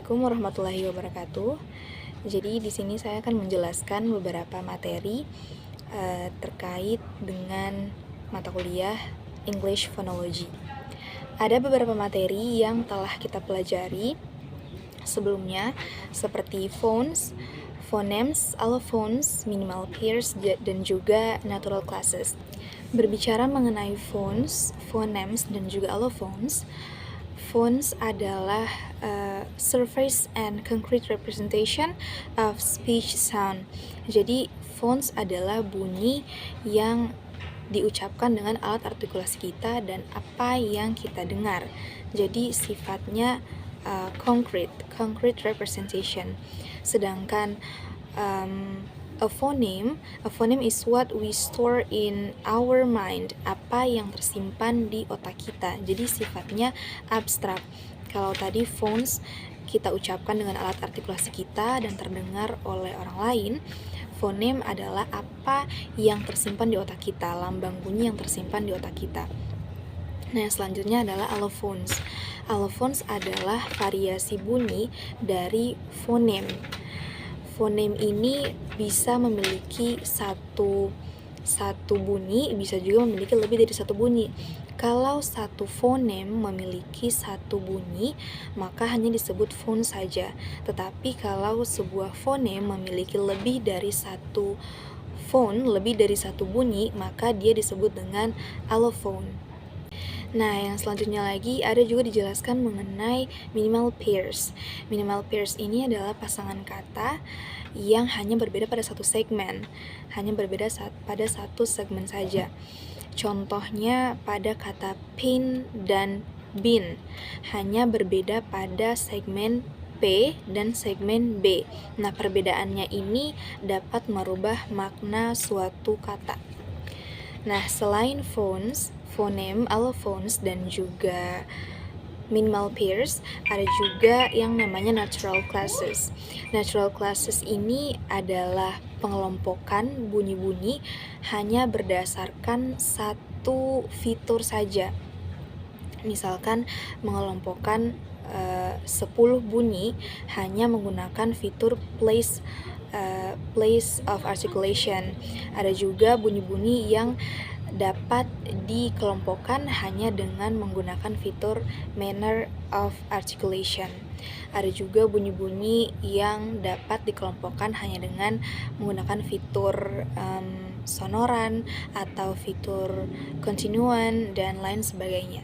Assalamualaikum warahmatullahi wabarakatuh. Jadi di sini saya akan menjelaskan beberapa materi terkait dengan mata kuliah English Phonology. Ada beberapa materi yang telah kita pelajari sebelumnya seperti phones, phonemes, allophones, minimal pairs, dan juga natural classes. Berbicara mengenai phones, phonemes, dan juga allophones, phones adalah surface and concrete representation of speech sound. Jadi phones adalah bunyi yang diucapkan dengan alat artikulasi kita dan apa yang kita dengar. Jadi sifatnya concrete representation. Sedangkan a phoneme is what we store in our mind, apa yang tersimpan di otak kita. Jadi sifatnya abstrak. Kalau tadi phones kita ucapkan dengan alat artikulasi kita dan terdengar oleh orang lain, phoneme adalah apa yang tersimpan di otak kita, lambang bunyi yang tersimpan di otak kita. Nah, selanjutnya adalah allophones. Allophones adalah variasi bunyi dari phoneme. Fonem ini bisa memiliki satu bunyi, bisa juga memiliki lebih dari satu bunyi. Kalau satu fonem memiliki satu bunyi, maka hanya disebut phone saja. Tetapi kalau sebuah fonem memiliki lebih dari satu phone, lebih dari satu bunyi, maka dia disebut dengan allophone. Nah, yang selanjutnya lagi ada juga dijelaskan mengenai minimal pairs. Minimal pairs ini adalah pasangan kata yang hanya berbeda pada satu segmen, pada satu segmen saja. Contohnya pada kata pin dan bin, hanya berbeda pada segmen P dan segmen B. Nah, perbedaannya ini dapat merubah makna suatu kata. Nah, selain phones, phoneme, allophones, dan juga minimal pairs, ada juga yang namanya natural classes. Natural classes ini adalah pengelompokan bunyi-bunyi hanya berdasarkan satu fitur saja. Misalkan mengelompokkan 10 bunyi hanya menggunakan fitur place of articulation. Ada juga bunyi-bunyi yang dapat dikelompokkan hanya dengan menggunakan fitur manner of articulation. Ada juga bunyi-bunyi yang dapat dikelompokkan hanya dengan menggunakan fitur sonoran atau fitur kontinuan dan lain sebagainya.